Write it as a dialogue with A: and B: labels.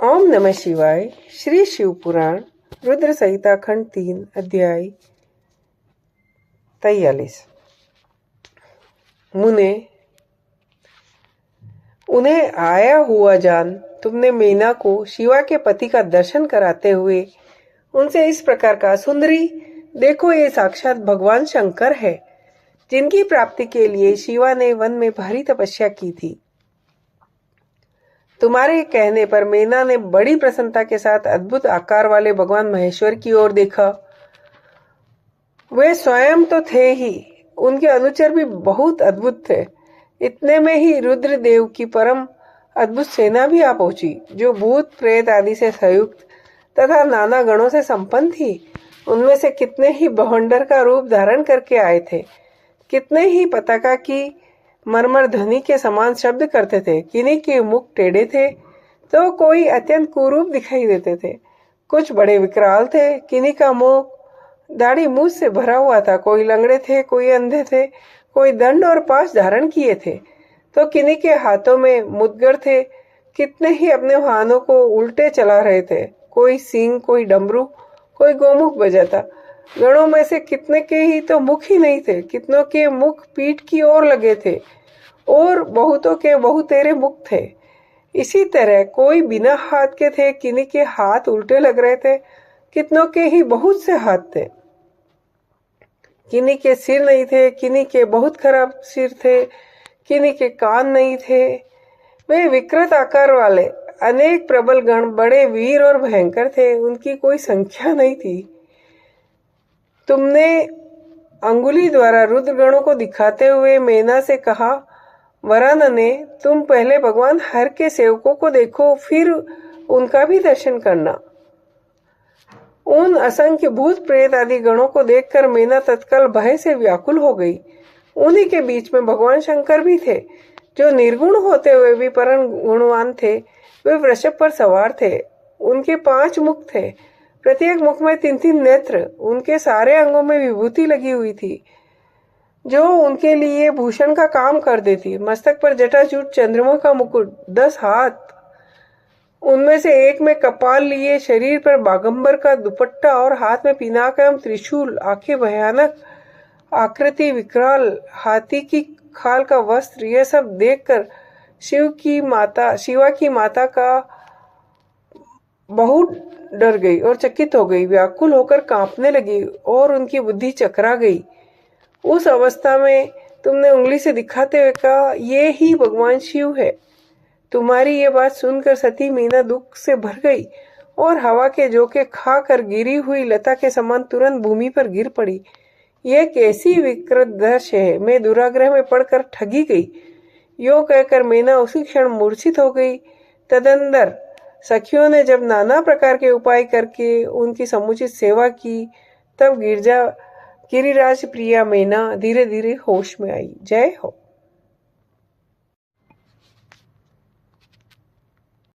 A: ओम नमः शिवाय। श्री शिव पुराण रुद्र संहिता खंड 3 अध्याय 43। मुने, उन्हें आया हुआ जान तुमने मीना को शिवा के पति का दर्शन कराते हुए उनसे इस प्रकार कहा, सुंदरी देखो, ये साक्षात भगवान शंकर है, जिनकी प्राप्ति के लिए शिवा ने वन में भारी तपस्या की थी। तुम्हारे कहने पर मीना ने बड़ी प्रसन्नता के साथ अद्भुत आकार वाले भगवान महेश्वर की ओर देखा। वे स्वयं तो थे ही, उनके अनुचर भी बहुत अद्भुत थे। इतने में ही रुद्र देव की परम अद्भुत सेना भी आ पहुंची, जो भूत प्रेत आदि से संयुक्त तथा नाना गणों से संपन्न थी। उनमें से कितने ही बवंडर का रूप धारण करके आए थे, कितने ही पताका की मरमर ध्वनि के समान शब्द करते थे। किन्हीं के मुख टेढ़े थे तो कोई अत्यंत कुरूप दिखाई देते थे। कुछ बड़े विकराल थे, किन्हीं का मुंह दाढ़ी मूछ से भरा हुआ था। कोई लंगड़े थे, कोई अंधे थे, कोई दंड और पाश धारण किए थे, तो किन्हीं के हाथों में मुदगर थे। कितने ही अपने वाहनों को उल्टे चला रहे थे। कोई सींग, कोई डमरू, कोई गोमुख बजाता। गणों में से कितने के ही तो मुख ही नहीं थे, कितनों के मुख पीठ की ओर लगे थे और बहुतों के बहुतेरे मुख थे। इसी तरह कोई बिना हाथ के थे, किन्हीं के हाथ उल्टे लग रहे थे, कितनों के ही बहुत से हाथ थे। किन्हीं के सिर नहीं थे, किन्हीं के बहुत खराब सिर थे, किन्हीं के कान नहीं थे। वे विकृत आकार वाले अनेक प्रबल गण बड़े वीर और भयंकर थे, उनकी कोई संख्या नहीं थी। तुमने अंगुली द्वारा रुद्र गणों को दिखाते हुए मीना से कहा, वरानने, तुम पहले भगवान हर के सेवकों को देखो, फिर उनका भी दर्शन करना। उन असंख्य भूत प्रेत आदि गणों को देखकर मीना तत्काल भय से व्याकुल हो गई। उन्हीं के बीच में भगवान शंकर भी थे, जो निर्गुण होते हुए भी परम गुणवान थे। वे वृषभ पर सवार थे। उनके 5 मुख थे, प्रत्येक मुख में 3-3 नेत्र। उनके सारे अंगों में विभूति लगी हुई थी, जो उनके लिए भूषण का काम कर देती। मस्तक पर जटाजूट, चंद्रमा का मुकुट, 10 हाथ, उनमें से एक में कपाल लिए, शरीर पर बागंबर का दुपट्टा और हाथ में पिनाक एवं त्रिशूल, आंखें भयानक, आकृति विकराल, हाथी की खाल का वस्त्र। यह सब देखकर शिवा की माता का बहुत डर गई और चकित हो गई, व्याकुल होकर कांपने लगी और उनकी बुद्धि चकरा गई। उस अवस्था में तुमने उंगली से दिखाते हुए कहा, ये ही भगवान शिव है। तुम्हारी ये बात सुनकर सती मीना दुख से भर गई और हवा के झोंके खाकर गिरी हुई लता के समान तुरंत भूमि पर गिर पड़ी। यह कैसी विकृत दृश्य है, मैं दुराग्रह में पड़कर ठगी गई। यो कहकर मीना उसी क्षण मूर्छित हो गई। तदंतर सखियों ने जब नाना प्रकार के उपाय करके उनकी समुचित सेवा की, तब गिरिराज प्रिया मीना धीरे धीरे होश में आई। जय हो।